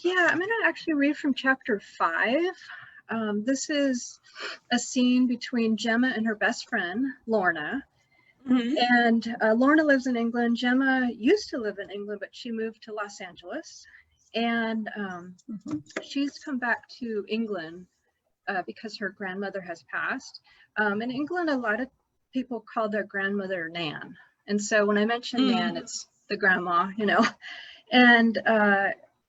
Yeah, I'm going to actually read from chapter 5. This is a scene between Gemma and her best friend, Lorna. And Lorna lives in England. Gemma used to live in England, but she moved to Los Angeles. And she's come back to England because her grandmother has passed. In England, a lot of people call their grandmother Nan. And so when I mention Nan, it's the grandma, you know. And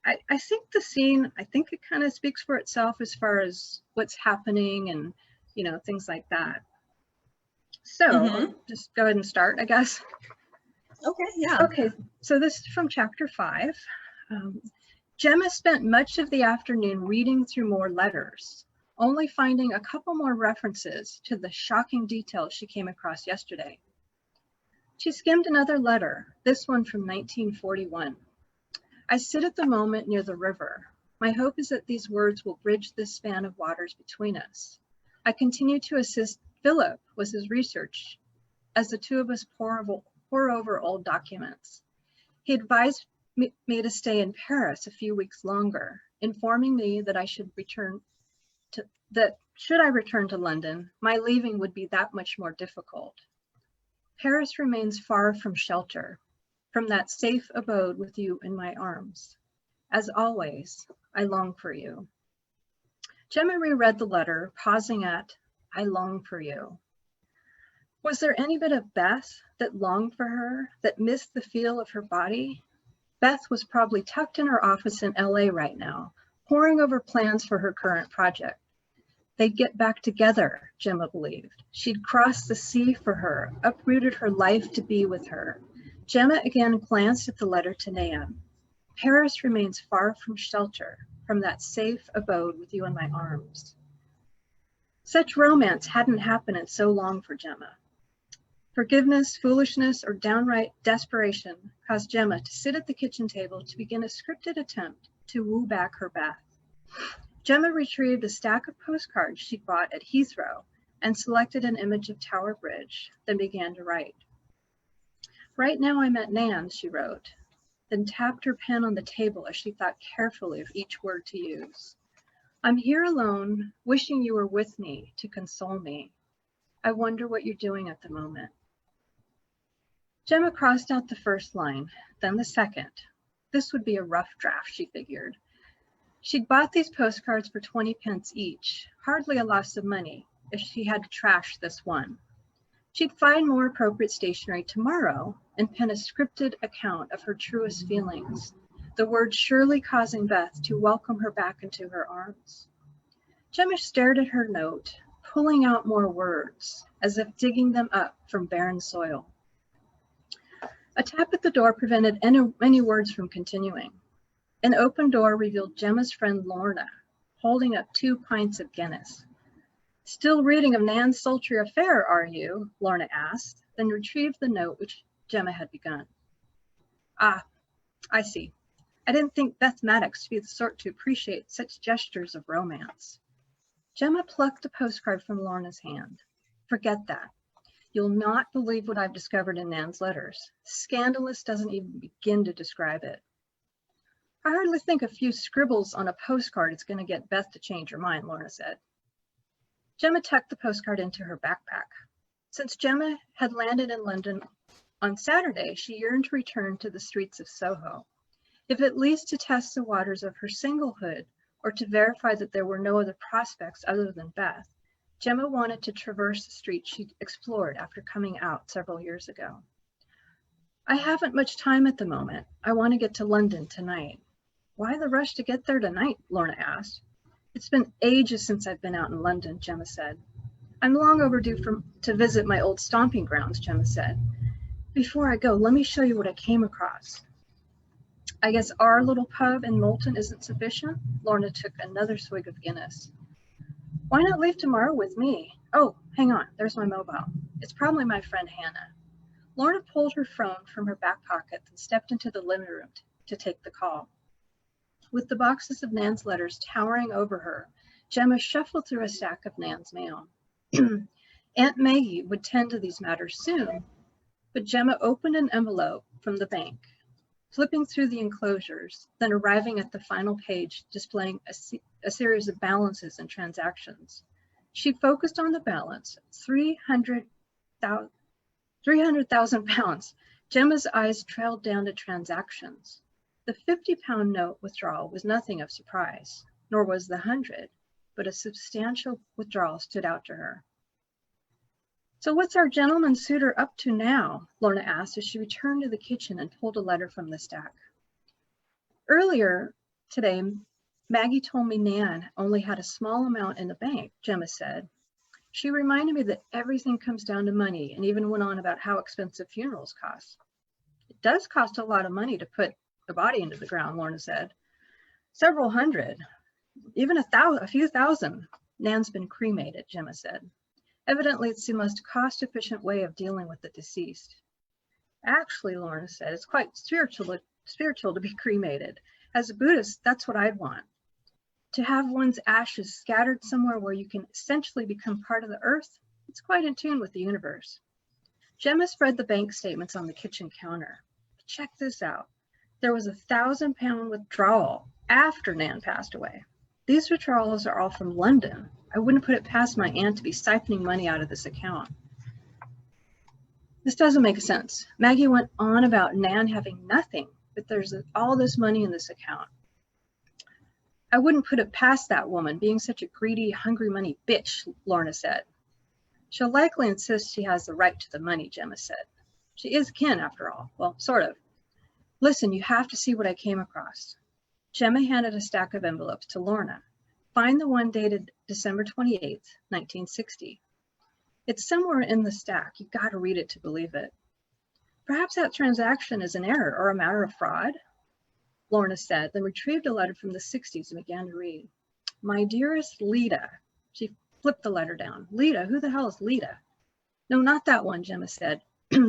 I think the scene, I think it kind of speaks for itself as far as what's happening and, you know, things like that. So I'll just go ahead and start, I guess. Okay, yeah. Okay, so this is from chapter 5. Gemma spent much of the afternoon reading through more letters, only finding a couple more references to the shocking details she came across yesterday. She skimmed another letter, this one from 1941. I sit at the moment near the river. My hope is that these words will bridge this span of waters between us. I continue to assist Philip with his research as the two of us pore over old documents. He advised me to stay in Paris a few weeks longer, informing me that should I return to London, my leaving would be that much more difficult. Paris remains far from shelter, from that safe abode with you in my arms. As always, I long for you. Gemma reread the letter, pausing at, I long for you. Was there any bit of Beth that longed for her, that missed the feel of her body? Beth was probably tucked in her office in LA right now, poring over plans for her current project. They'd get back together, Gemma believed. She'd cross the sea for her, uprooted her life to be with her. Gemma again glanced at the letter to Nan. Paris remains far from shelter, from that safe abode with you in my arms. Such romance hadn't happened in so long for Gemma. Forgiveness, foolishness, or downright desperation caused Gemma to sit at the kitchen table to begin a scripted attempt to woo back her Beth. Gemma retrieved a stack of postcards she'd bought at Heathrow and selected an image of Tower Bridge, then began to write. Right now I'm at Nan's, she wrote, then tapped her pen on the table as she thought carefully of each word to use. I'm here alone, wishing you were with me to console me. I wonder what you're doing at the moment. Gemma crossed out the first line, then the second. This would be a rough draft, she figured. She'd bought these postcards for 20 pence each, hardly a loss of money if she had to trash this one. She'd find more appropriate stationery tomorrow and pen a scripted account of her truest feelings, the words surely causing Beth to welcome her back into her arms. Gemma stared at her note, pulling out more words, as if digging them up from barren soil. A tap at the door prevented any words from continuing. An open door revealed Gemma's friend Lorna, holding up 2 pints of Guinness. Still reading of Nan's sultry affair, are you? Lorna asked, then retrieved the note which Gemma had begun. Ah, I see. I didn't think Beth Maddox to be the sort to appreciate such gestures of romance. Gemma plucked the postcard from Lorna's hand. Forget that. You'll not believe what I've discovered in Nan's letters. Scandalous doesn't even begin to describe it. I hardly think a few scribbles on a postcard is going to get Beth to change her mind, Lorna said. Gemma tucked the postcard into her backpack. Since Gemma had landed in London on Saturday, she yearned to return to the streets of Soho, if at least to test the waters of her singlehood or to verify that there were no other prospects other than Beth. Gemma wanted to traverse the streets she'd explored after coming out several years ago. I haven't much time at the moment. I want to get to London tonight. Why the rush to get there tonight? Lorna asked. It's been ages since I've been out in London, Gemma said. I'm long overdue to visit my old stomping grounds, Gemma said. Before I go, let me show you what I came across. I guess our little pub in Moulton isn't sufficient? Lorna took another swig of Guinness. Why not leave tomorrow with me? Oh, hang on, there's my mobile. It's probably my friend Hannah. Lorna pulled her phone from her back pocket and stepped into the living room to take the call. With the boxes of Nan's letters towering over her, Gemma shuffled through a stack of Nan's mail. Aunt Maggie would tend to these matters soon, but Gemma opened an envelope from the bank. flipping through the enclosures, then arriving at the final page displaying a series of balances and transactions. She focused on the balance, 300,000 pounds. Gemma's eyes trailed down to transactions. The 50-pound note withdrawal was nothing of surprise, nor was the 100, but a substantial withdrawal stood out to her. So what's our gentleman suitor up to now? Lorna asked as she returned to the kitchen and pulled a letter from the stack. Earlier today, Maggie told me Nan only had a small amount in the bank, Gemma said. She reminded me that everything comes down to money and even went on about how expensive funerals cost. It does cost a lot of money to put the body into the ground, Lorna said. Several hundred, even a few thousand. Nan's been cremated, Gemma said. Evidently, it's the most cost-efficient way of dealing with the deceased. Actually, Lorna said, it's quite spiritual to be cremated. As a Buddhist, that's what I'd want. To have one's ashes scattered somewhere where you can essentially become part of the earth, it's quite in tune with the universe. Gemma spread the bank statements on the kitchen counter. Check this out. There was a 1,000-pound withdrawal after Nan passed away. These withdrawals are all from London. I wouldn't put it past my aunt to be siphoning money out of this account. This doesn't make sense. Maggie went on about Nan having nothing, but there's all this money in this account. I wouldn't put it past that woman being such a greedy, hungry money bitch, Lorna said. She'll likely insist she has the right to the money, Gemma said. She is kin, after all. Well, sort of. Listen, you have to see what I came across. Gemma handed a stack of envelopes to Lorna. Find the one dated December 28th, 1960. It's somewhere in the stack. You've got to read it to believe it. Perhaps that transaction is an error or a matter of fraud, Lorna said, then retrieved a letter from the 60s and began to read. My dearest Lita. She flipped the letter down. Lita? Who the hell is Lita? No, not that one, Gemma said.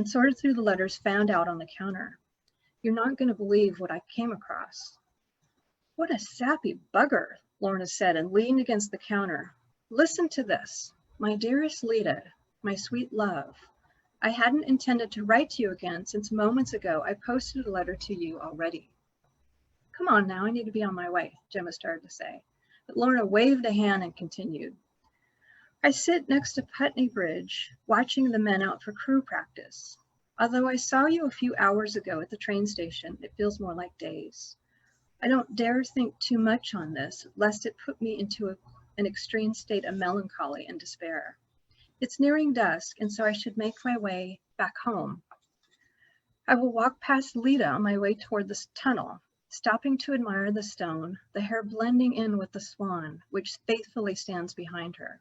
Sorted through the letters found out on the counter. You're not going to believe what I came across. What a sappy bugger, Lorna said, and leaned against the counter. Listen to this. My dearest Lita, my sweet love, I hadn't intended to write to you again since moments ago I posted a letter to you already. Come on now, I need to be on my way, Gemma started to say. But Lorna waved a hand and continued. I sit next to Putney Bridge, watching the men out for crew practice. Although I saw you a few hours ago at the train station, it feels more like days. I don't dare think too much on this, lest it put me into an extreme state of melancholy and despair. It's nearing dusk, and so I should make my way back home. I will walk past Lita on my way toward this tunnel, stopping to admire the stone, the hair blending in with the swan, which faithfully stands behind her.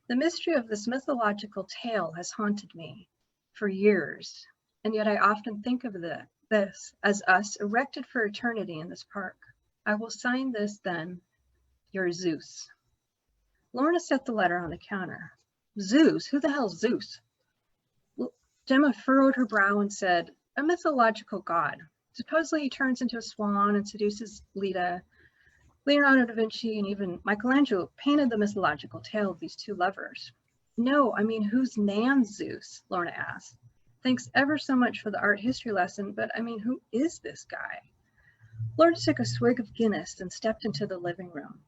The mystery of this mythological tale has haunted me for years, and yet I often think of this as us erected for eternity in this park. I will sign this then, your Zeus. Lorna set the letter on the counter. Zeus? Who the hell's Zeus? Gemma furrowed her brow and said, a mythological god. Supposedly he turns into a swan and seduces Lita. Leonardo da Vinci and even Michelangelo painted the mythological tale of these two lovers. No, I mean, who's Nan's Zeus? Lorna asked. Thanks ever so much for the art history lesson, but I mean, who is this guy? Lorna took a swig of Guinness and stepped into the living room.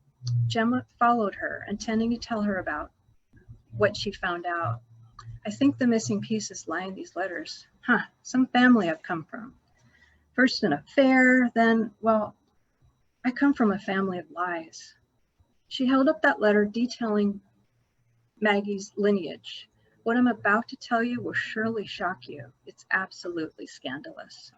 Gemma followed her, intending to tell her about what she found out. I think the missing pieces lie in these letters. Some family I've come from. First an affair, then, well, I come from a family of lies. She held up that letter detailing Maggie's lineage. What I'm about to tell you will surely shock you. It's absolutely scandalous.